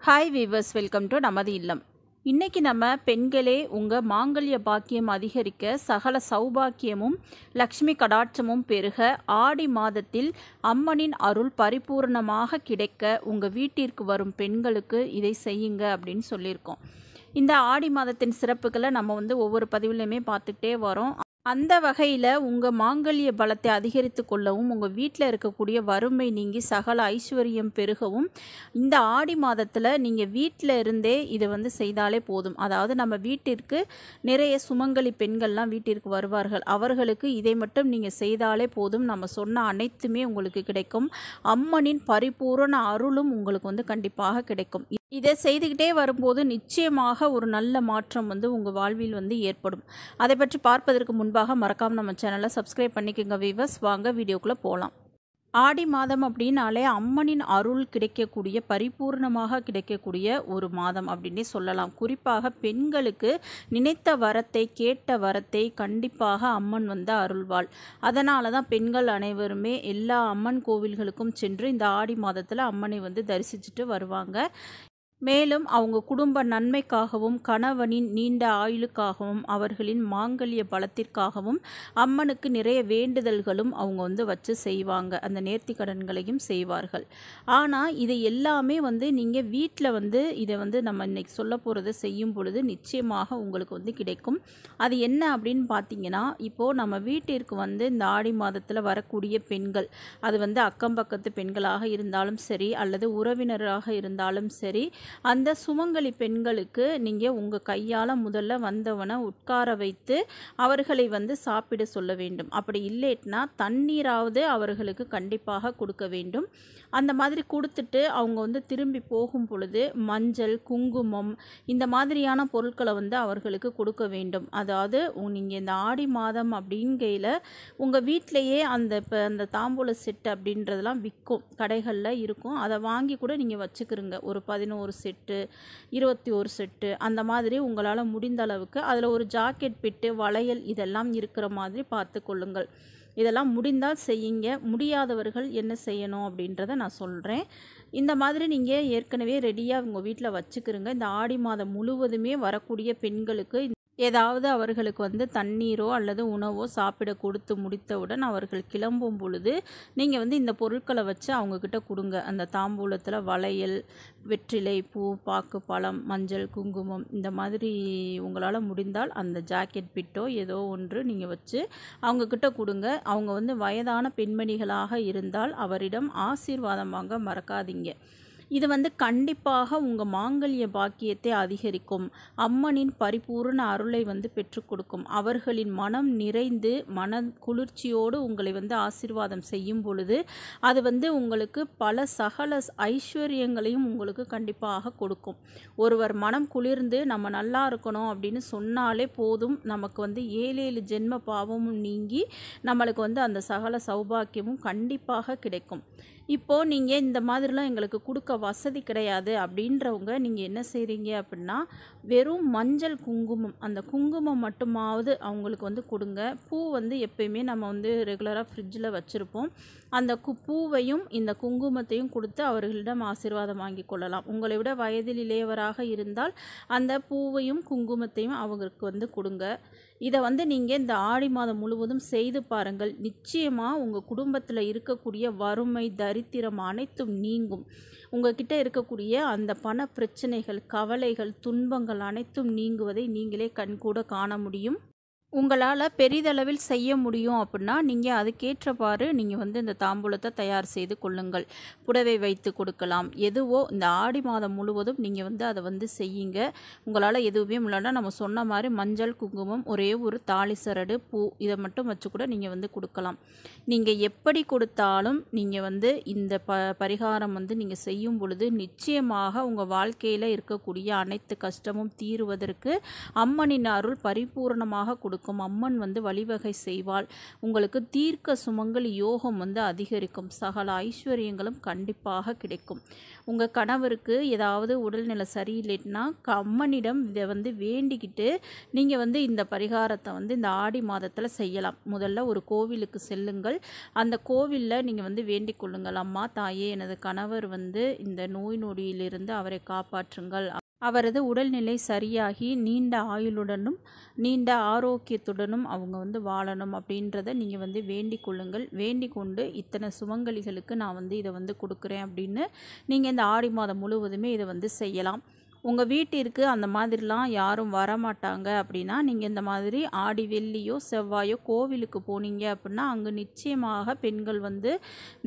Hi viewers, welcome to நமது இல்லம். இன்னைக்கு நம்ம பெண்களே உங்கள் மாங்கல்ய பாக்கியம் அதிகரிக்க, சகல சௌபாக்கியமும் லக்ஷ்மி கடாட்சமும் பெருக, ஆடி மாதத்தில் அம்மனின் அருள் பரிபூர்ணமாக கிடைக்க உங்கள் வீட்டிற்கு வரும் பெண்களுக்கு இதை செய்யுங்க அப்படின்னு சொல்லியிருக்கோம். இந்த ஆடி மாதத்தின் சிறப்புகளை நம்ம ஒவ்வொரு பதிவுலையுமே பார்த்துக்கிட்டே வரோம். அந்த வகையில் உங்கள் மாங்கல்ய பலத்தை அதிகரித்து கொள்ளவும், உங்கள் வீட்டில் இருக்கக்கூடிய வறுமை நீங்கி சகல ஐஸ்வர்யம் பெருகவும் இந்த ஆடி மாதத்தில் நீங்கள் வீட்டில் இருந்தே இதை செய்தாலே போதும். அதாவது நம்ம வீட்டிற்கு நிறைய சுமங்கலி பெண்கள்லாம் வீட்டிற்கு வருவார்கள். அவர்களுக்கு இதை மட்டும் நீங்கள் செய்தாலே போதும். நம்ம சொன்ன அனைத்துமே உங்களுக்கு கிடைக்கும். அம்மனின் பரிபூரண அருளும் உங்களுக்கு கண்டிப்பாக கிடைக்கும். இதை செய்துக்கிட்டே வரும்போது நிச்சயமாக ஒரு நல்ல மாற்றம் உங்கள் வாழ்வில் ஏற்படும். அதை பற்றி பார்ப்பதற்கு முன்பாக மறக்காமல் நம்ம சேனலை சப்ஸ்கிரைப் பண்ணிக்கோங்க வீவர்ஸ். வாங்க வீடியோக்குள்ளே போகலாம். ஆடி மாதம் அப்படின்னாலே அம்மனின் அருள் கிடைக்கக்கூடிய, பரிபூர்ணமாக கிடைக்கக்கூடிய ஒரு மாதம் அப்படின்னே சொல்லலாம். குறிப்பாக பெண்களுக்கு நினைத்த வரத்தை, கேட்ட வரத்தை கண்டிப்பாக அம்மன் அருள்வாள். அதனால தான் பெண்கள் அனைவருமே எல்லா அம்மன் கோவில்களுக்கும் சென்று இந்த ஆடி மாதத்தில் அம்மனை தரிசிச்சுட்டு வருவாங்க. மேலும் அவங்க குடும்ப நன்மைக்காகவும், கணவனின் நீண்ட ஆயுளுக்காகவும், அவர்களின் மாங்கல்ய பலத்திற்காகவும் அம்மனுக்கு நிறைய வேண்டுதல்களும் அவங்க வச்சு செய்வாங்க. அந்த நேர்த்தி கடன்களையும் செய்வார்கள். ஆனால் இதை எல்லாமே நீங்கள் வீட்டில் இதை நம்ம இன்னைக்கு சொல்ல போகிறத செய்யும் பொழுது நிச்சயமாக உங்களுக்கு கிடைக்கும். அது என்ன அப்படின்னு பார்த்தீங்கன்னா, இப்போது நம்ம வீட்டிற்கு இந்த ஆடி மாதத்தில் வரக்கூடிய பெண்கள், அது அக்கம் பக்கத்து பெண்களாக இருந்தாலும் சரி, அல்லது உறவினராக இருந்தாலும் சரி, அந்த சுமங்கலி பெண்களுக்கு நீங்கள் உங்கள் கையால் முதல்ல வந்தவனை உட்கார வைத்து அவர்களை சாப்பிட சொல்ல வேண்டும். அப்படி இல்லைன்னா தண்ணீராவது அவர்களுக்கு கண்டிப்பாக கொடுக்க வேண்டும். அந்த மாதிரி கொடுத்துட்டு அவங்க திரும்பி போகும் பொழுது மஞ்சள், குங்குமம் இந்த மாதிரியான பொருட்களை அவர்களுக்கு கொடுக்க வேண்டும். அதாவது நீங்கள் இந்த ஆடி மாதம் அப்படிங்கையில் உங்கள் வீட்டிலையே அந்த தாம்பூல செட்டு அப்படின்றதெல்லாம் விற்கும், கடைகளில் இருக்கும். அதை வாங்கி கூட நீங்கள் வச்சுக்கிறீங்க. ஒரு 11 செட்டு, 21 செட்டு அந்த மாதிரி உங்களால் முடிந்த அளவுக்கு அதில் ஒரு ஜாக்கெட் பிட்டு, வளையல் இதெல்லாம் இருக்கிற மாதிரி பார்த்து கொள்ளுங்கள். இதெல்லாம் முடிந்தால் செய்யுங்க. முடியாதவர்கள் என்ன செய்யணும் அப்படின்றத நான் சொல்கிறேன். இந்த மாதிரி நீங்கள் ஏற்கனவே ரெடியாக உங்கள் வீட்டில் வச்சுக்கிறீங்க. இந்த ஆடி மாதம் முழுவதுமே வரக்கூடிய பெண்களுக்கு ஏதாவது அவர்களுக்கு தண்ணீரோ அல்லது உணவோ சாப்பிட கொடுத்து முடித்தவுடன் அவர்கள் கிளம்பும் பொழுது நீங்கள் இந்த பொருட்களை வச்சு அவங்கக்கிட்ட கொடுங்க. அந்த தாம்பூலத்தில் வளையல், வெற்றிலை, பூ, பாக்கு, பழம், மஞ்சள், குங்குமம் இந்த மாதிரி உங்களால் முடிந்தால் அந்த ஜாக்கெட் பிட்டோ ஏதோ ஒன்று நீங்கள் வச்சு அவங்கக்கிட்ட கொடுங்க. அவங்க வயதான பெண்மணிகளாக இருந்தால் அவரிடம் ஆசீர்வாதம் வாங்க மறக்காதீங்க. இது கண்டிப்பாக உங்கள் மாங்கல்ய பாக்கியத்தை அதிகரிக்கும். அம்மனின் பரிபூர்ண அருளை பெற்றுக் கொடுக்கும். அவர்களின் மனம் நிறைந்து மன குளிர்ச்சியோடு உங்களை ஆசீர்வாதம் செய்யும் பொழுது அது உங்களுக்கு பல சகல ஐஸ்வர்யங்களையும் உங்களுக்கு கண்டிப்பாக கொடுக்கும். ஒருவர் மனம் குளிர்ந்து நம்ம நல்லா இருக்கணும் அப்படின்னு சொன்னாலே போதும், நமக்கு 7 ஜென்ம பாவமும் நீங்கி நம்மளுக்கு அந்த சகல சௌபாக்கியமும் கண்டிப்பாக கிடைக்கும். இப்போது நீங்கள் இந்த மாதிரிலாம் எங்களுக்கு கொடுக்க வசதி கிடையாது அப்படின்றவங்க நீங்கள் என்ன செய்கிறீங்க அப்படின்னா, வெறும் மஞ்சள், குங்குமம், அந்த குங்குமம் மட்டுமாவது அவங்களுக்கு கொடுங்க. பூ எப்பயுமே நம்ம ரெகுலராக ஃப்ரிட்ஜில் வச்சுருப்போம். அந்த பூவையும் இந்த குங்குமத்தையும் கொடுத்து அவர்களிடம் ஆசீர்வாதம் வாங்கி கொள்ளலாம். உங்களை விட வயதில் இளையவராக இருந்தால் அந்த பூவையும் குங்குமத்தையும் அவங்களுக்கு கொடுங்க. இதை நீங்கள் இந்த ஆடி மாதம் முழுவதும் செய்து பாருங்கள். நிச்சயமாக உங்கள் குடும்பத்தில் இருக்கக்கூடிய வறுமை, தரித்திரம் அனைத்தும் நீங்கும். உங்கள்கிட்ட இருக்கக்கூடிய அந்த பண பிரச்சனைகள், கவலைகள், துன்பங்கள் அனைத்தும் நீங்குவதை நீங்களே கண்கூட காண முடியும். உங்களால் பெரிதளவில் செய்ய முடியும் அப்படின்னா நீங்கள் அதுக்கேற்றவாறு நீங்கள் இந்த தாம்பூலத்தை தயார் செய்து கொள்ளுங்கள். புடவை வைத்து கொடுக்கலாம். எதுவோ இந்த ஆடி மாதம் முழுவதும் நீங்கள் அதை செய்யுங்க. உங்களால் எதுவுமே இல்லைன்னா நம்ம சொன்ன மாதிரி மஞ்சள், குங்குமம், ஒரே ஒரு தாலி சரடு, பூ இதை மட்டும் வச்சு கூட நீங்கள் கொடுக்கலாம். நீங்கள் எப்படி கொடுத்தாலும் நீங்கள் இந்த பரிகாரம் நீங்கள் செய்யும் பொழுது நிச்சயமாக உங்கள் வாழ்க்கையில் இருக்கக்கூடிய அனைத்து கஷ்டமும் தீருவதற்கு அம்மனின் அருள் பரிபூர்ணமாக கொடுக்கும். கொடுக்கும். அம்மன் வந்து வழிவகை செய்வாள். உங்களுக்கு தீர்க்க சுமங்கலி யோகம் வந்து அதிகரிக்கும். சகல ஐஸ்வர்யங்களும் கண்டிப்பாக கிடைக்கும். உங்கள் கணவருக்கு ஏதாவது உடல்நிலை சரியில்லைன்னா அம்மனிடம் இதை வந்து வேண்டிக்கிட்டு நீங்கள் வந்து இந்த பரிகாரத்தை வந்து இந்த ஆடி மாதத்தில் செய்யலாம். முதல்ல ஒரு கோவிலுக்கு செல்லுங்கள். அந்த கோவிலில் நீங்கள் வந்து வேண்டிக் கொள்ளுங்கள். அம்மா தாயே, எனது கணவர் வந்து இந்த நோய் நொடியிலிருந்து அவரை காப்பாற்றுங்கள். அவரது உடல்நிலை சரியாகி நீண்ட ஆயுளுடனும் நீண்ட ஆரோக்கியத்துடனும் அவங்க வந்து வாழணும் அப்படின்றத நீங்கள் வந்து வேண்டிக் கொள்ளுங்கள். வேண்டிக் கொண்டு இத்தனை சுமங்கலிகளுக்கு நான் வந்து இதை வந்து கொடுக்குறேன் அப்படின்னு நீங்கள் இந்த ஆடி மாதம் முழுவதுமே இதை வந்து செய்யலாம். உங்கள் வீட்டிற்கு அந்த மாதிரிலாம் யாரும் வரமாட்டாங்க அப்படின்னா நீங்கள் இந்த மாதிரி ஆடி வெள்ளியோ செவ்வாயோ கோவிலுக்கு போனீங்க அப்படின்னா அங்கே நிச்சயமாக பெண்கள் வந்து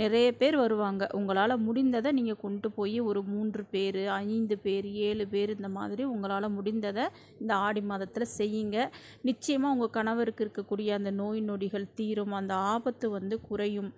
நிறைய பேர் வருவாங்க. உங்களால் முடிந்ததை நீங்கள் கொண்டு போய் ஒரு 3 பேர் 5 பேர் 7 பேர் இந்த மாதிரி உங்களால் முடிந்ததை இந்த ஆடி மாதத்தில் செய்யுங்க. நிச்சயமாக உங்கள் கணவருக்கு இருக்கக்கூடிய அந்த நோய் நொடிகள் தீரும். அந்த ஆபத்து வந்து குறையும்.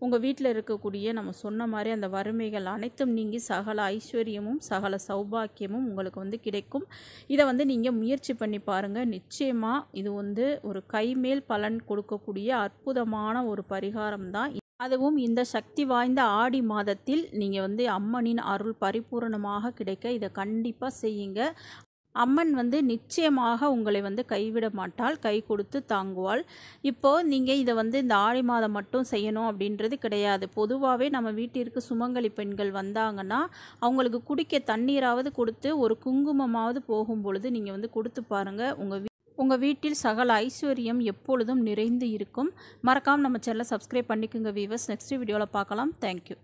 உங்கள் வீட்டில் இருக்கக்கூடிய நம்ம சொன்ன மாதிரி அந்த வறுமைகள் அனைத்தும் நீங்கி சகல ஐஸ்வர்யமும் சகல சௌபாக்கியமும் உங்களுக்கு வந்து கிடைக்கும். இதை வந்து நீங்கள் முயற்சி பண்ணி பாருங்கள். நிச்சயமாக இது வந்து ஒரு கைமேல் பலன் கொடுக்கக்கூடிய அற்புதமான ஒரு பரிகாரம் தான். அதுவும் இந்த சக்தி வாய்ந்த ஆடி மாதத்தில் நீங்கள் வந்து அம்மனின் அருள் பரிபூரணமாக கிடைக்க இதை கண்டிப்பாக செய்யுங்க. அம்மன் வந்து நிச்சயமாக உங்களை வந்து கைவிட மாட்டாள். கை கொடுத்து தாங்குவாள். இப்போது நீங்கள் இதை வந்து இந்த ஆடி மாதம் மட்டும் செய்யணும் அப்படின்றது கிடையாது. பொதுவாகவே நம்ம வீட்டிற்கு சுமங்கலி பெண்கள் வந்தாங்கன்னா அவங்களுக்கு குடிக்க தண்ணீராவது கொடுத்து ஒரு குங்குமமாவது போகும் பொழுது நீங்கள் வந்து கொடுத்து பாருங்கள். உங்கள் வீட்டில் சகல ஐஸ்வர்யம் எப்பொழுதும் நிறைந்து இருக்கும். மறக்காமல் நம்ம சேனலை சப்ஸ்கிரைப் பண்ணிக்கோங்க வீவர்ஸ். நெக்ஸ்ட் வீடியோவில் பார்க்கலாம். தேங்க்யூ.